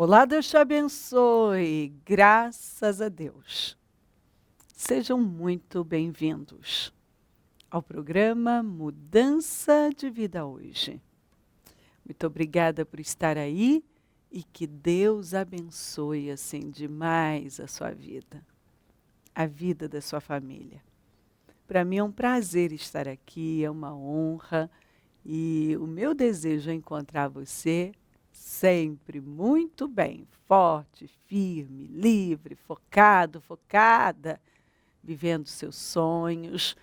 Olá, Deus te abençoe. Graças a Deus. Sejam muito bem-vindos ao programa Mudança de Vida Hoje. Muito obrigada por estar aí e que Deus abençoe assim demais a sua vida, a vida da sua família. Para mim é um prazer estar aqui, é uma honra e o meu desejo é encontrar você sempre muito bem, forte, firme, livre, focado, focada, vivendo seus sonhos,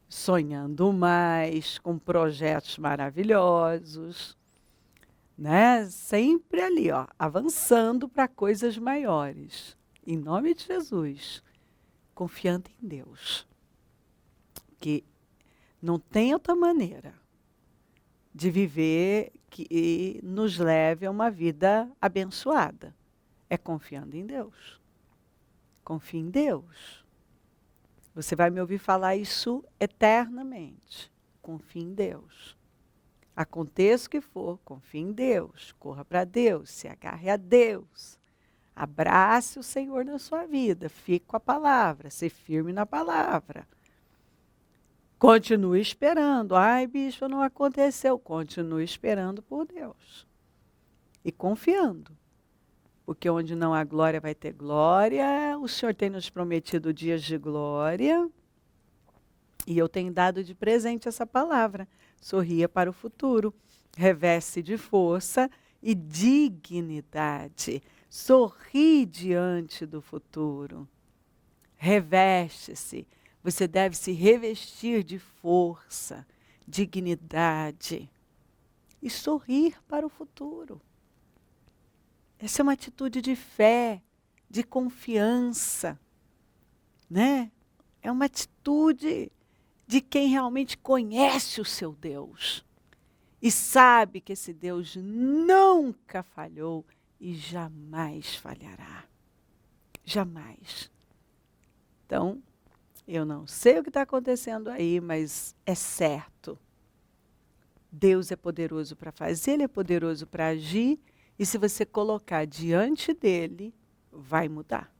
sonhando mais, com projetos maravilhosos, né? Sempre ali, ó, avançando para coisas maiores. Em nome de Jesus, confiando em Deus, que não tem outra maneira de viver que nos leve a uma vida abençoada. É confiando em Deus. Confie em Deus. Você vai me ouvir falar isso eternamente. Confie em Deus. Aconteça o que for, confie em Deus. Corra para Deus, se agarre a Deus. Abrace o Senhor na sua vida. Fique com a palavra, se firme na palavra. Continue esperando. Ai, bispo, não aconteceu. Continue esperando por Deus. E confiando. Porque onde não há glória vai ter glória. O Senhor tem nos prometido dias de glória. E eu tenho dado de presente essa palavra. Sorria para o futuro. Reveste de força e dignidade. Sorri diante do futuro. Reveste-se. Você deve se revestir de força, dignidade e sorrir para o futuro. Essa é uma atitude de fé, de confiança, né? É uma atitude de quem realmente conhece o seu Deus e sabe que esse Deus nunca falhou e jamais falhará. Jamais. Então, eu não sei o que está acontecendo aí, mas é certo. Deus é poderoso para fazer, Ele é poderoso para agir, e se você colocar diante dEle, vai mudar.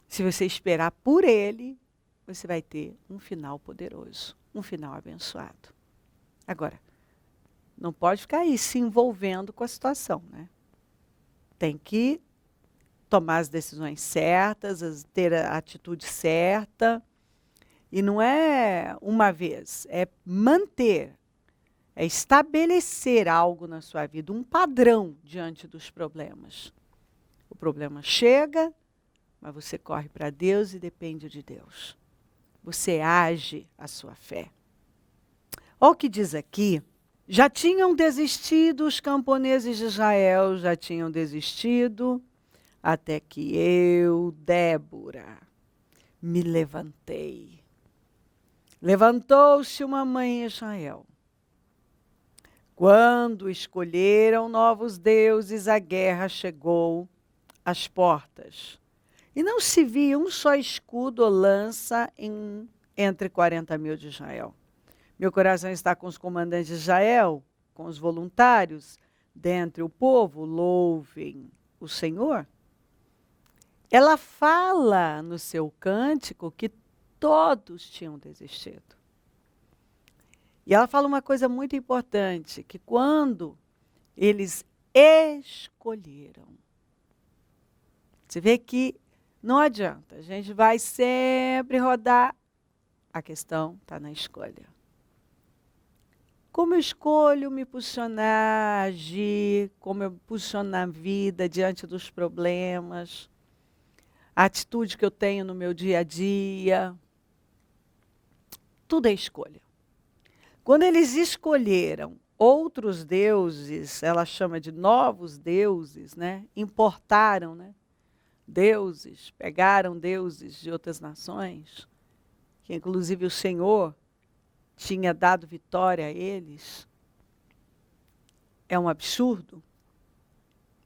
Se você esperar por Ele, você vai ter um final poderoso, um final abençoado. Agora, não pode ficar aí se envolvendo com a situação, né? Tem que tomar as decisões certas, ter a atitude certa. E não é uma vez, é manter, é estabelecer algo na sua vida, um padrão diante dos problemas. O problema chega, mas você corre para Deus e depende de Deus. Você age a sua fé. Olha o que diz aqui. Já tinham desistido os camponeses de Israel, já tinham desistido, até que eu, Débora, me levantei. Levantou-se uma mãe em Israel. Quando escolheram novos deuses, a guerra chegou às portas. E não se via um só escudo ou lança entre 40.000 de Israel. Meu coração está com os comandantes de Israel, com os voluntários, dentre o povo, louvem o Senhor. Ela fala no seu cântico que todos tinham desistido. E ela fala uma coisa muito importante, que quando eles escolheram, você vê que não adianta, a gente vai sempre rodar, a questão está na escolha. Como eu escolho me posicionar, agir, como eu posiciono na vida diante dos problemas, a atitude que eu tenho no meu dia a dia, tudo é escolha. Quando eles escolheram outros deuses, ela chama de novos deuses, né? Importaram, né? Deuses, pegaram deuses de outras nações, que inclusive o Senhor tinha dado vitória a eles. É um absurdo,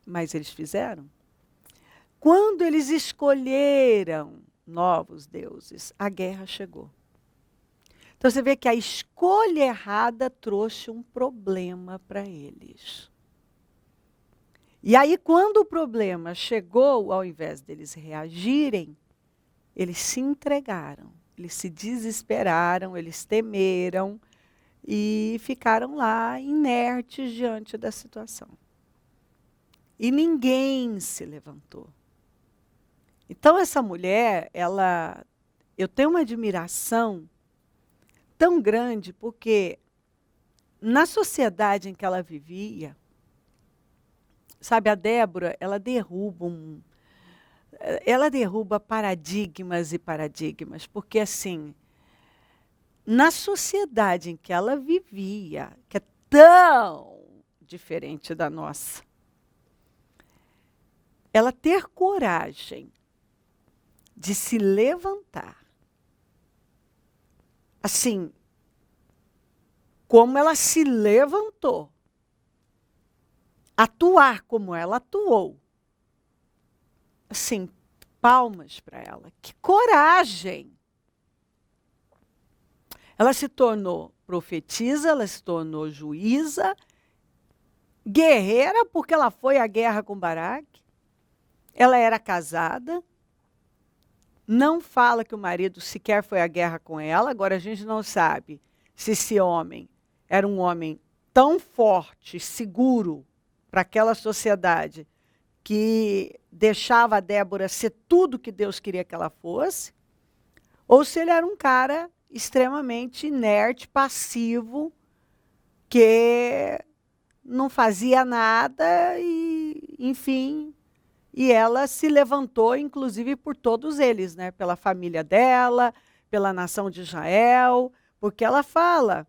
mas eles fizeram. Quando eles escolheram novos deuses, a guerra chegou. Então você vê que a escolha errada trouxe um problema para eles. E aí, quando o problema chegou, ao invés deles reagirem, eles se entregaram, eles se desesperaram, eles temeram e ficaram lá inertes diante da situação. E ninguém se levantou. Então, essa mulher, eu tenho uma admiração tão grande, porque na sociedade em que ela vivia, sabe, a Débora, ela derruba paradigmas e paradigmas, porque assim, na sociedade em que ela vivia, que é tão diferente da nossa, ela ter coragem de se levantar, assim, como ela se levantou, atuar como ela atuou, assim, palmas para ela. Que coragem! Ela se tornou profetisa, ela se tornou juíza, guerreira, porque ela foi à guerra com Baraque. Ela era casada. Não fala que o marido sequer foi à guerra com ela. Agora, a gente não sabe se esse homem era um homem tão forte, seguro para aquela sociedade, que deixava a Débora ser tudo que Deus queria que ela fosse, ou se ele era um cara extremamente inerte, passivo, que não fazia nada e, enfim, e ela se levantou, inclusive, por todos eles, né? Pela família dela, pela nação de Israel, porque ela fala,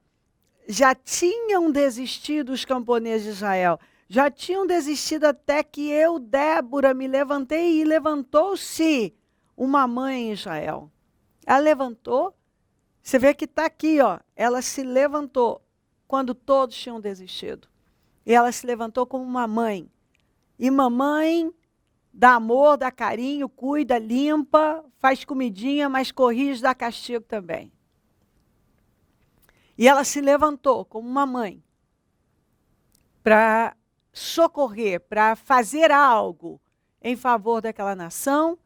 já tinham desistido os camponeses de Israel, já tinham desistido até que eu, Débora, me levantei, e levantou-se uma mãe em Israel. Ela levantou, você vê que está aqui, ó, ela se levantou quando todos tinham desistido. E ela se levantou como uma mãe. E mamãe dá amor, dá carinho, cuida, limpa, faz comidinha, mas corrige, dá castigo também. E ela se levantou como uma mãe para socorrer, para fazer algo em favor daquela nação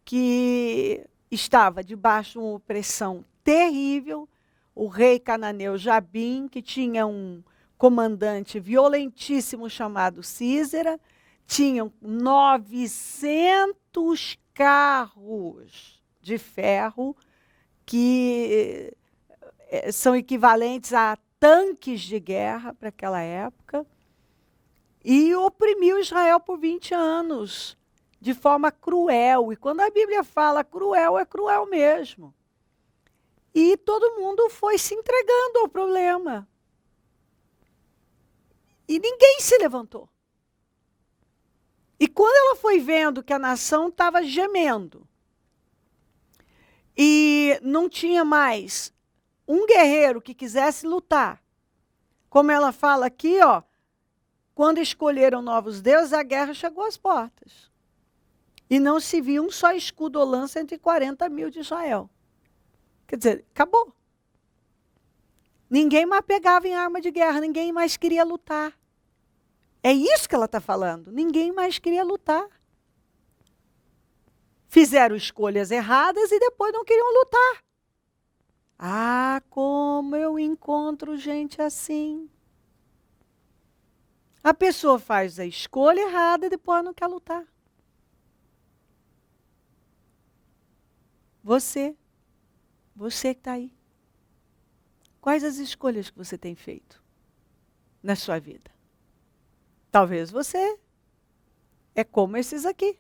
que estava debaixo de uma opressão terrível. O rei cananeu Jabim, que tinha um comandante violentíssimo chamado Císera, tinham 900 carros de ferro que são equivalentes a tanques de guerra para aquela época, e oprimiu Israel por 20 anos, de forma cruel. E quando a Bíblia fala cruel, é cruel mesmo. E todo mundo foi se entregando ao problema. E ninguém se levantou. E quando ela foi vendo que a nação estava gemendo, e não tinha mais um guerreiro que quisesse lutar, como ela fala aqui, ó, quando escolheram novos deuses, a guerra chegou às portas. E não se viu um só escudo ou lança entre 40 mil de Israel. Quer dizer, acabou. Ninguém mais pegava em arma de guerra, ninguém mais queria lutar. É isso que ela está falando. Ninguém mais queria lutar. Fizeram escolhas erradas e depois não queriam lutar. Ah, como eu encontro gente assim. A pessoa faz a escolha errada e depois não quer lutar. Você que está aí. Quais as escolhas que você tem feito na sua vida? Talvez você é como esses aqui.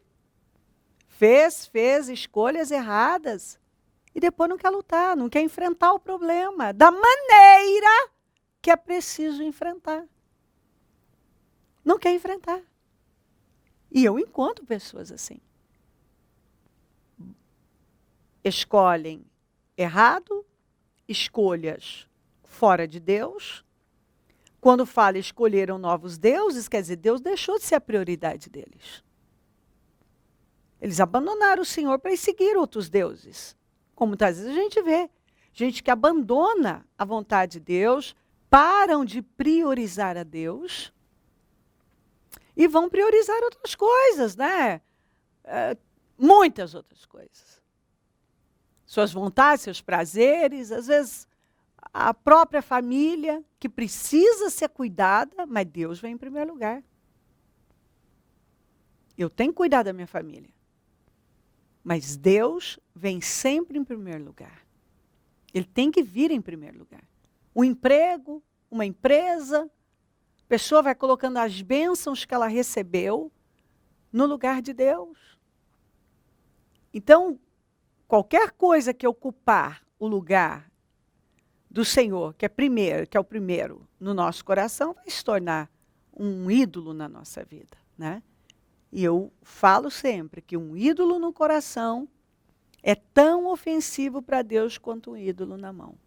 Fez escolhas erradas e depois não quer lutar, não quer enfrentar o problema da maneira que é preciso enfrentar. Não quer enfrentar. E eu encontro pessoas assim. Escolhem errado, escolhas fora de Deus. Quando fala escolheram novos deuses, quer dizer, Deus deixou de ser a prioridade deles. Eles abandonaram o Senhor para seguir outros deuses. Como muitas vezes a gente vê. Gente que abandona a vontade de Deus, param de priorizar a Deus e vão priorizar outras coisas, né? Muitas outras coisas. Suas vontades, seus prazeres, às vezes a própria família, que precisa ser cuidada, mas Deus vem em primeiro lugar. Eu tenho que cuidar da minha família. Mas Deus vem sempre em primeiro lugar. Ele tem que vir em primeiro lugar. Um emprego, uma empresa, a pessoa vai colocando as bênçãos que ela recebeu no lugar de Deus. Então, qualquer coisa que ocupar o lugar do Senhor, que é o primeiro no nosso coração, vai se tornar um ídolo na nossa vida, né? E eu falo sempre que um ídolo no coração é tão ofensivo para Deus quanto um ídolo na mão.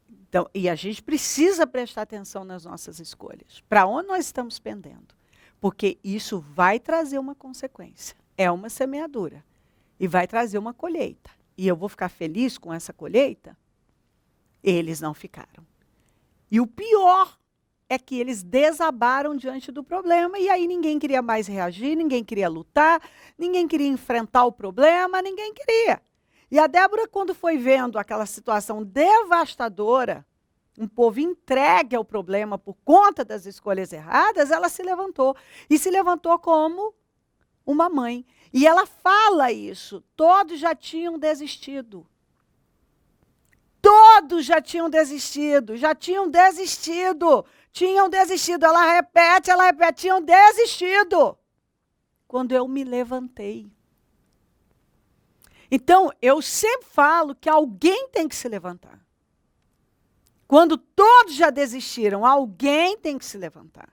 Então, e a gente precisa prestar atenção nas nossas escolhas. Para onde nós estamos pendendo? Porque isso vai trazer uma consequência. É uma semeadura. E vai trazer uma colheita. E eu vou ficar feliz com essa colheita? Eles não ficaram. E o pior é que eles desabaram diante do problema e aí ninguém queria mais reagir, ninguém queria lutar, ninguém queria enfrentar o problema, ninguém queria. E a Débora, quando foi vendo aquela situação devastadora, um povo entregue ao problema por conta das escolhas erradas, ela se levantou. E se levantou como uma mãe. E ela fala isso, todos já tinham desistido. Todos já tinham desistido, tinham desistido. Ela repete, tinham desistido. Quando eu me levantei. Então, eu sempre falo que alguém tem que se levantar. Quando todos já desistiram, alguém tem que se levantar.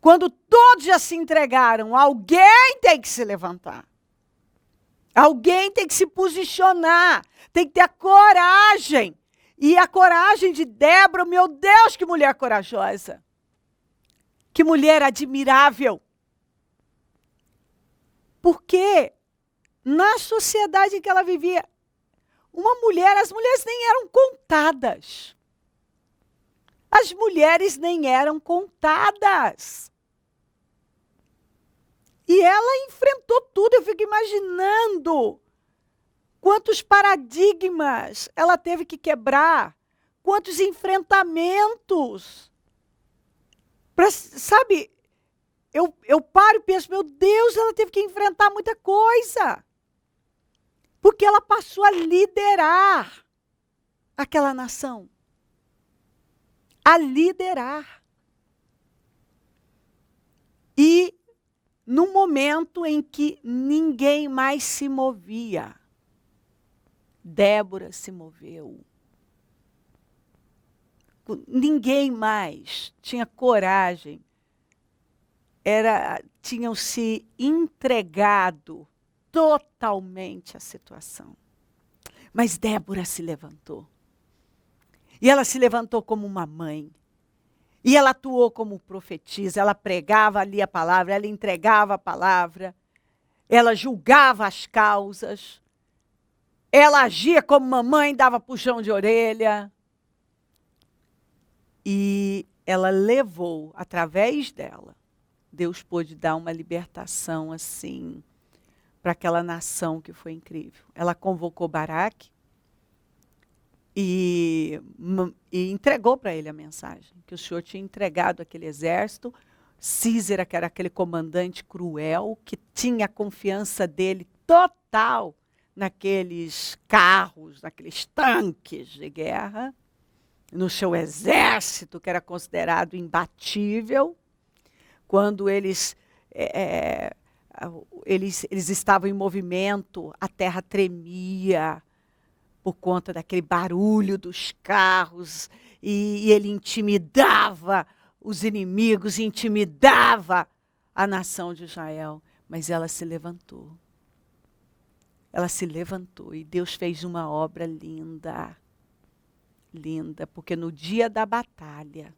Quando todos já se entregaram, alguém tem que se levantar. Alguém tem que se posicionar, tem que ter a coragem. E a coragem de Débora, meu Deus, que mulher corajosa. Que mulher admirável. Porque na sociedade em que ela vivia, as mulheres nem eram contadas. As mulheres nem eram contadas. E ela enfrentou tudo, eu fico imaginando quantos paradigmas ela teve que quebrar, quantos enfrentamentos. Sabe, eu paro e penso, meu Deus, ela teve que enfrentar muita coisa. Porque ela passou a liderar aquela nação. A liderar. E no momento em que ninguém mais se movia, Débora se moveu. Ninguém mais tinha coragem. Tinham se entregado totalmente à situação. Mas Débora se levantou. E ela se levantou como uma mãe. E ela atuou como profetisa, ela pregava ali a palavra, ela entregava a palavra, ela julgava as causas, ela agia como mamãe, dava puxão de orelha. E ela levou, através dela, Deus pôde dar uma libertação assim, para aquela nação que foi incrível. Ela convocou Baraque, e entregou para ele a mensagem, que o Senhor tinha entregado aquele exército. Císera, que era aquele comandante cruel, que tinha a confiança dele total naqueles carros, naqueles tanques de guerra, no seu exército, que era considerado imbatível. Quando eles estavam em movimento, a terra tremia, por conta daquele barulho dos carros, e ele intimidava os inimigos, intimidava a nação de Israel. Mas ela se levantou. Ela se levantou e Deus fez uma obra linda. Linda, porque no dia da batalha,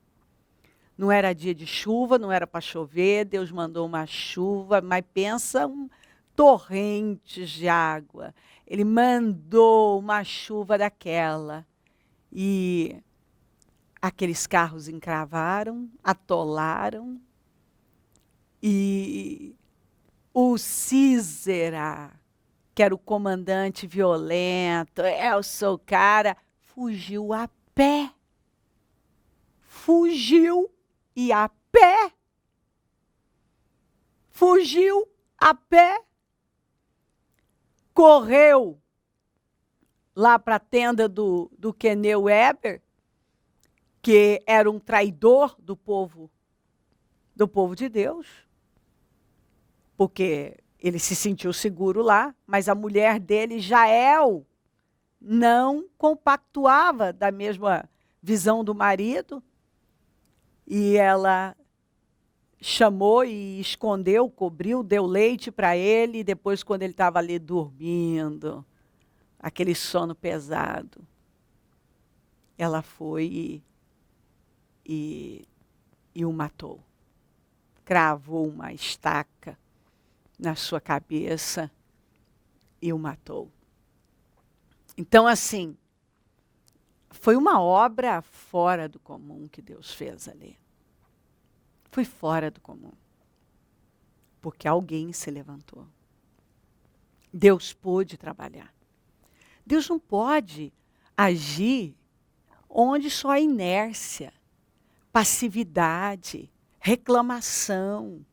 não era dia de chuva, não era para chover, Deus mandou uma chuva, mas pensa torrentes de água. Ele mandou uma chuva daquela. E aqueles carros encravaram, atolaram. E o Císera, que era o comandante violento, eu sou o cara, fugiu a pé. Fugiu e a pé. Fugiu a pé. Correu lá para a tenda do Queneu Weber, que era um traidor do povo de Deus, porque ele se sentiu seguro lá, mas a mulher dele, Jael, não compactuava da mesma visão do marido, e ela chamou e escondeu, cobriu, deu leite para ele, e depois, quando ele estava ali dormindo, aquele sono pesado, ela foi e o matou. Cravou uma estaca na sua cabeça e o matou. Então, assim, foi uma obra fora do comum que Deus fez ali. Foi fora do comum. Porque alguém se levantou. Deus pôde trabalhar. Deus não pode agir onde só há inércia, passividade, reclamação.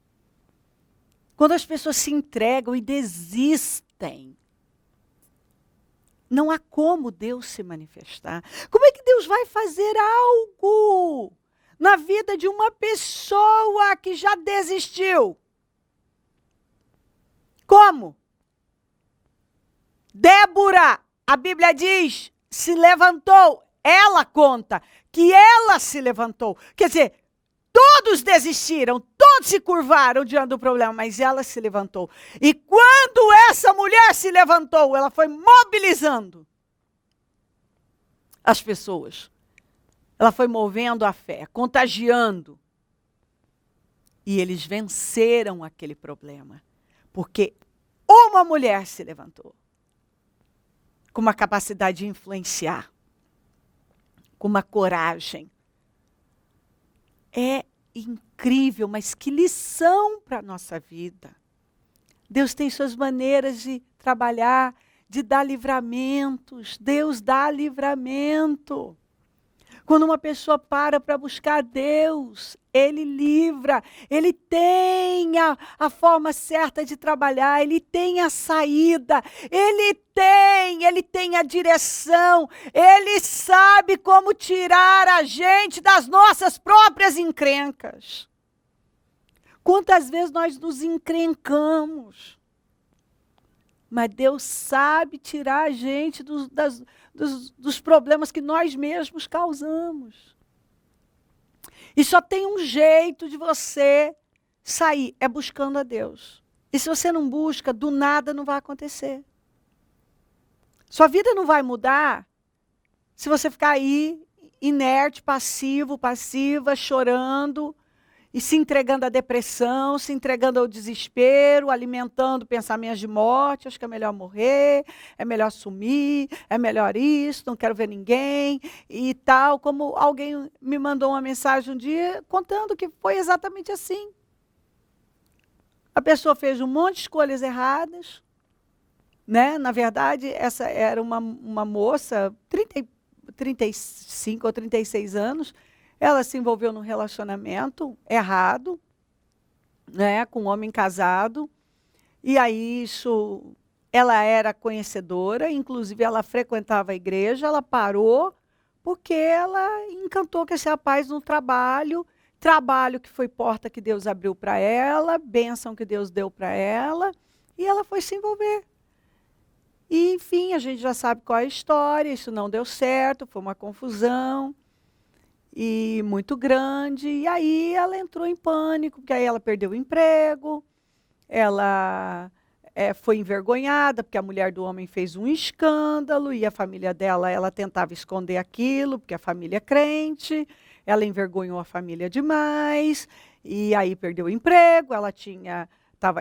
Quando as pessoas se entregam e desistem, não há como Deus se manifestar. Como é que Deus vai fazer algo na vida de uma pessoa que já desistiu? Como? Débora, a Bíblia diz, se levantou. Ela conta que ela se levantou. Quer dizer, todos desistiram, todos se curvaram diante do problema, mas ela se levantou. E quando essa mulher se levantou, ela foi mobilizando as pessoas. Ela foi movendo a fé, contagiando. E eles venceram aquele problema. Porque uma mulher se levantou com uma capacidade de influenciar, com uma coragem. É incrível, mas que lição para a nossa vida. Deus tem suas maneiras de trabalhar, de dar livramentos. Deus dá livramento. Quando uma pessoa para buscar Deus, Ele livra, Ele tem a forma certa de trabalhar, Ele tem a saída, Ele tem a direção, Ele sabe como tirar a gente das nossas próprias encrencas. Quantas vezes nós nos encrencamos, mas Deus sabe tirar a gente dos problemas que nós mesmos causamos. E só tem um jeito de você sair, é buscando a Deus. E se você não busca, do nada não vai acontecer. Sua vida não vai mudar se você ficar aí, inerte, passivo, passiva, chorando, e se entregando à depressão, se entregando ao desespero, alimentando pensamentos de morte, acho que é melhor morrer, é melhor sumir, é melhor isso, não quero ver ninguém, e tal. Como alguém me mandou uma mensagem um dia, contando que foi exatamente assim. A pessoa fez um monte de escolhas erradas, né? Na verdade, essa era uma moça, 35 ou 36 anos, ela se envolveu num relacionamento errado, né, com um homem casado, e aí ela era conhecedora, inclusive ela frequentava a igreja, ela parou porque ela encantou com esse rapaz no trabalho que foi porta que Deus abriu para ela, bênção que Deus deu para ela, e ela foi se envolver. E, enfim, a gente já sabe qual é a história, isso não deu certo, foi uma confusão. E muito grande, e aí ela entrou em pânico, porque aí ela perdeu o emprego, ela foi envergonhada, porque a mulher do homem fez um escândalo, e a família dela, ela tentava esconder aquilo, porque a família é crente, ela envergonhou a família demais, e aí perdeu o emprego,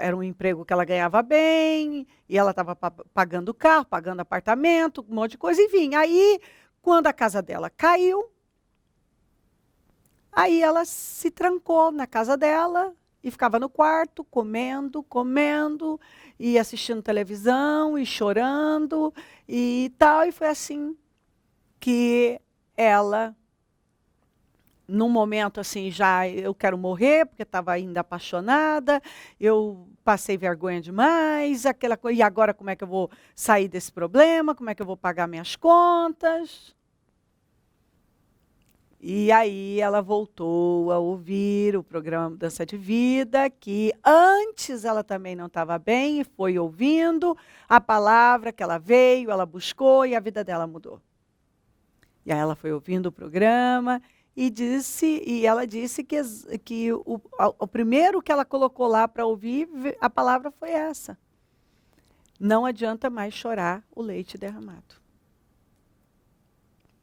era um emprego que ela ganhava bem, e ela estava pagando carro, pagando apartamento, um monte de coisa, enfim. Aí, quando a casa dela caiu, aí ela se trancou na casa dela e ficava no quarto, comendo, e assistindo televisão, e chorando, e tal. E foi assim que ela, num momento assim, já eu quero morrer, porque estava ainda apaixonada, eu passei vergonha demais, aquela coisa, e agora como é que eu vou sair desse problema? Como é que eu vou pagar minhas contas? E aí ela voltou a ouvir o programa Mudança de Vida, que antes ela também não estava bem, e foi ouvindo a palavra que ela veio, ela buscou e a vida dela mudou. E aí ela foi ouvindo o programa e ela disse que o primeiro que ela colocou lá para ouvir, a palavra foi essa. Não adianta mais chorar o leite derramado.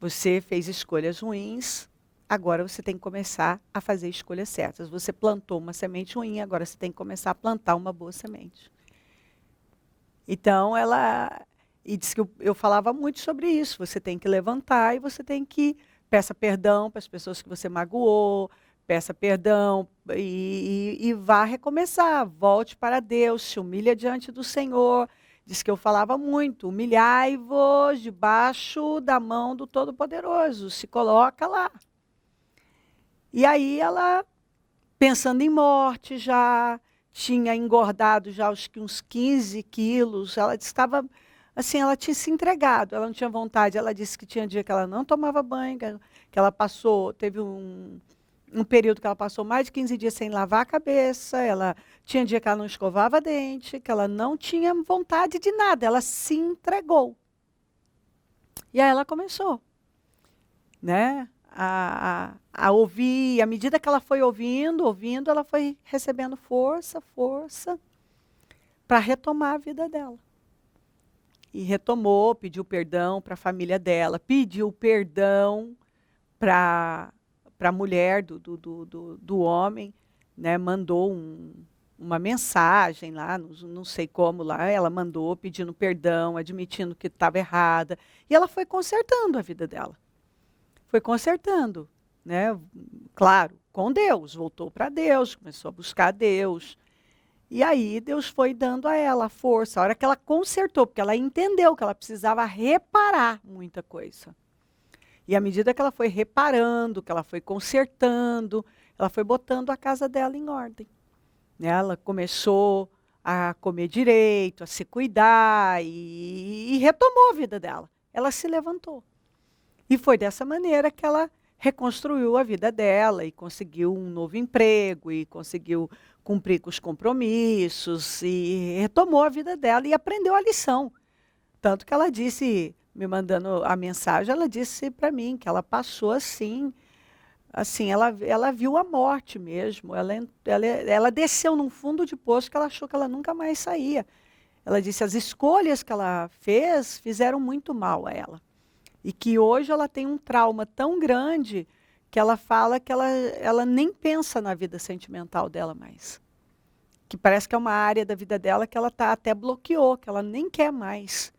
Você fez escolhas ruins, agora você tem que começar a fazer escolhas certas. Você plantou uma semente ruim, agora você tem que começar a plantar uma boa semente. Então, e disse que eu falava muito sobre isso. Você tem que levantar e você tem que peça perdão para as pessoas que você magoou, peça perdão e vá recomeçar. Volte para Deus, se humilha diante do Senhor. Diz que eu falava muito, humilhai-vos debaixo da mão do Todo-Poderoso, se coloca lá. E aí ela, pensando em morte já, tinha engordado já uns 15 quilos, ela estava, assim, ela tinha se entregado, ela não tinha vontade, ela disse que tinha dia que ela não tomava banho, que ela teve um período que ela passou mais de 15 dias sem lavar a cabeça, ela tinha dia que ela não escovava dente, que ela não tinha vontade de nada, ela se entregou. E aí ela começou, né, a ouvir, e à medida que ela foi ouvindo, ela foi recebendo força para retomar a vida dela. E retomou, pediu perdão para a família dela, pediu perdão para a mulher do homem, né, mandou uma mensagem lá, não sei como lá, ela mandou pedindo perdão, admitindo que estava errada, e ela foi consertando a vida dela. Foi consertando, né? Claro, com Deus, voltou para Deus, começou a buscar Deus. E aí Deus foi dando a ela a força, a hora que ela consertou, porque ela entendeu que ela precisava reparar muita coisa. E à medida que ela foi reparando, que ela foi consertando, ela foi botando a casa dela em ordem. Ela começou a comer direito, a se cuidar e retomou a vida dela. Ela se levantou. E foi dessa maneira que ela reconstruiu a vida dela e conseguiu um novo emprego e conseguiu cumprir com os compromissos e retomou a vida dela e aprendeu a lição. Tanto que ela disse, me mandando a mensagem, ela disse para mim que ela passou assim, ela viu a morte mesmo. Ela desceu num fundo de poço que ela achou que ela nunca mais saía. Ela disse, as escolhas que ela fez fizeram muito mal a ela. E que hoje ela tem um trauma tão grande que ela fala que ela nem pensa na vida sentimental dela mais. Que parece que é uma área da vida dela que ela até bloqueou, que ela nem quer mais.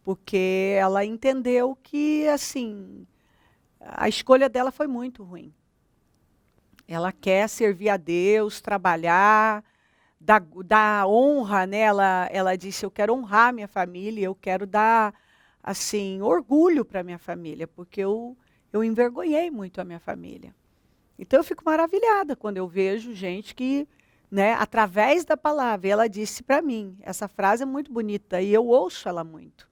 Porque ela entendeu que, assim, a escolha dela foi muito ruim. Ela quer servir a Deus, trabalhar, dar honra, né? Ela disse, eu quero honrar minha família, eu quero dar assim, orgulho para a minha família, porque eu envergonhei muito a minha família. Então eu fico maravilhada quando eu vejo gente que, né, através da palavra, ela disse para mim, essa frase é muito bonita e eu ouço ela muito.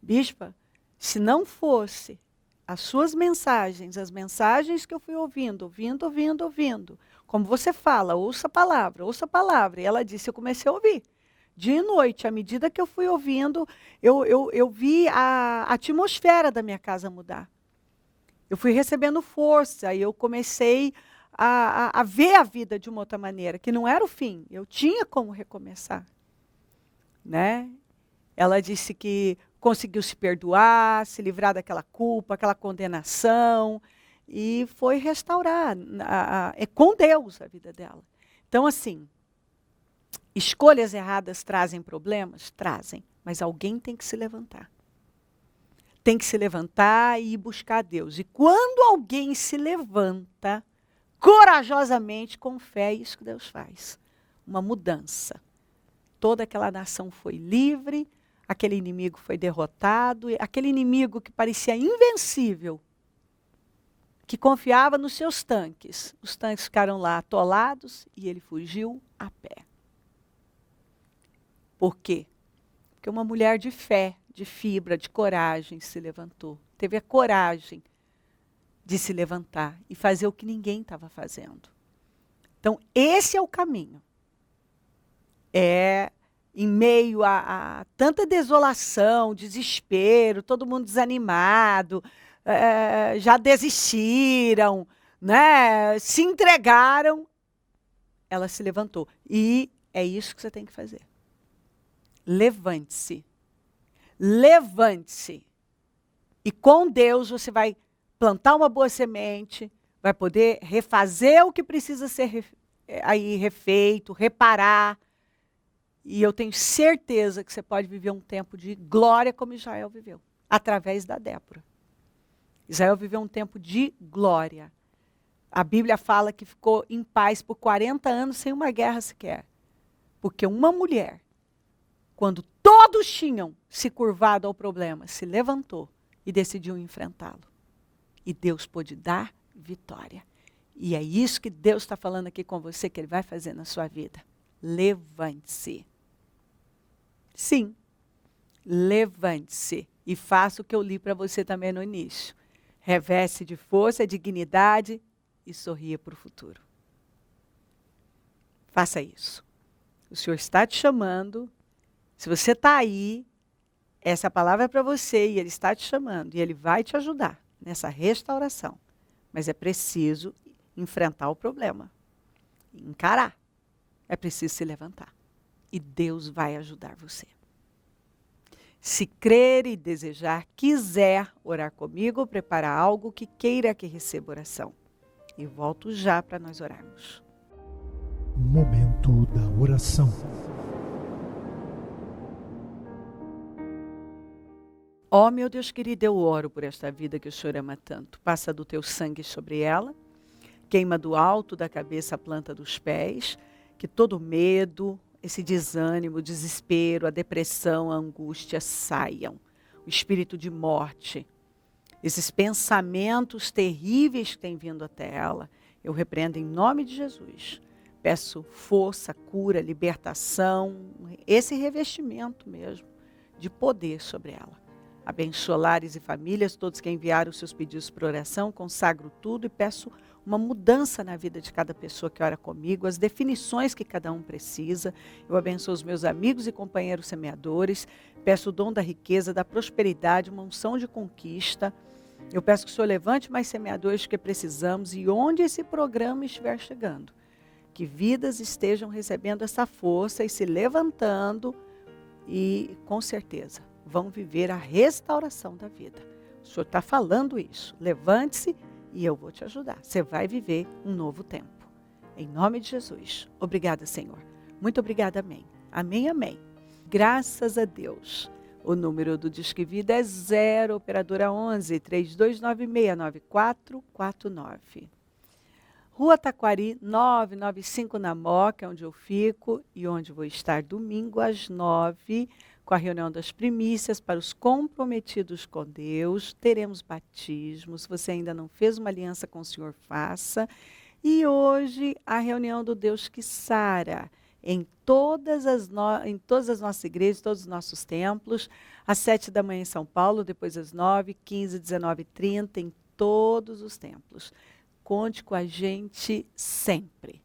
Bispa, se não fosse as suas mensagens, as mensagens que eu fui ouvindo, como você fala, ouça a palavra, e ela disse, eu comecei a ouvir. Dia e noite, à medida que eu fui ouvindo, eu vi a atmosfera da minha casa mudar. Eu fui recebendo força e eu comecei a ver a vida de uma outra maneira, que não era o fim, eu tinha como recomeçar. Né? Ela disse que conseguiu se perdoar, se livrar daquela culpa, aquela condenação, e foi restaurar com Deus a vida dela. Então, assim, escolhas erradas trazem problemas? Trazem, mas alguém tem que se levantar. Tem que se levantar e ir buscar Deus. E quando alguém se levanta corajosamente, com fé. É isso que Deus faz. Uma mudança. Toda aquela nação foi livre, aquele inimigo foi derrotado, aquele inimigo que parecia invencível, que confiava nos seus tanques. Os tanques ficaram lá atolados e ele fugiu a pé. Por quê? Porque uma mulher de fé, de fibra, de coragem se levantou. Teve a coragem de se levantar e fazer o que ninguém estava fazendo. Então, esse é o caminho. Em meio a tanta desolação, desespero, todo mundo desanimado, já desistiram, né? Se entregaram, ela se levantou. E é isso que você tem que fazer. Levante-se. Levante-se. E com Deus você vai plantar uma boa semente, vai poder refazer o que precisa ser refeito, reparar. E eu tenho certeza que você pode viver um tempo de glória como Israel viveu, através da Débora. Israel viveu um tempo de glória. A Bíblia fala que ficou em paz por 40 anos sem uma guerra sequer. Porque uma mulher, quando todos tinham se curvado ao problema, se levantou e decidiu enfrentá-lo. E Deus pôde dar vitória. E é isso que Deus está falando aqui com você, que Ele vai fazer na sua vida. Levante-se. Sim, levante-se e faça o que eu li para você também no início. Reveste de força, dignidade e sorria para o futuro. Faça isso. O Senhor está te chamando. Se você está aí, essa palavra é para você e Ele está te chamando. E Ele vai te ajudar nessa restauração. Mas é preciso enfrentar o problema. Encarar. É preciso se levantar. E Deus vai ajudar você. Se crer e desejar, quiser orar comigo, preparar algo que queira que receba oração. E volto já para nós orarmos. Momento da oração. Ó, meu Deus querido, eu oro por esta vida que o Senhor ama tanto. Passa do teu sangue sobre ela, queima do alto da cabeça a planta dos pés, que todo medo, esse desânimo, o desespero, a depressão, a angústia saiam. O espírito de morte, esses pensamentos terríveis que têm vindo até ela, eu repreendo em nome de Jesus. Peço força, cura, libertação, esse revestimento mesmo de poder sobre ela. Abençoa lares e famílias, todos que enviaram os seus pedidos por oração, consagro tudo e peço uma mudança na vida de cada pessoa que ora comigo, as definições que cada um precisa. Eu abençoo os meus amigos e companheiros semeadores, peço o dom da riqueza, da prosperidade, uma unção de conquista. Eu peço que o Senhor levante mais semeadores que precisamos e onde esse programa estiver chegando, que vidas estejam recebendo essa força e se levantando e, com certeza, vão viver a restauração da vida. O Senhor está falando isso. Levante-se e eu vou te ajudar. Você vai viver um novo tempo. Em nome de Jesus. Obrigada, Senhor. Muito obrigada, amém. Amém, amém. Graças a Deus. O número do Disque Vida é 0, operadora 11 32969449. Rua Taquari 995 na Moca, onde eu fico e onde vou estar domingo às 9, com a reunião das primícias para os comprometidos com Deus. Teremos batismo. Se você ainda não fez uma aliança com o Senhor, faça. E hoje a reunião do Deus que sara em todas as nossas igrejas, todos os nossos templos, às 7 da manhã em São Paulo, depois às 9, 15, 19 e 30 em todos os templos. Conte com a gente sempre.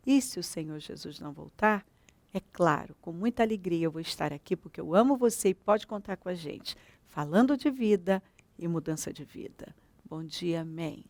E se o Senhor Jesus não voltar, é claro, com muita alegria eu vou estar aqui, porque eu amo você e pode contar com a gente, falando de vida e mudança de vida. Bom dia, amém.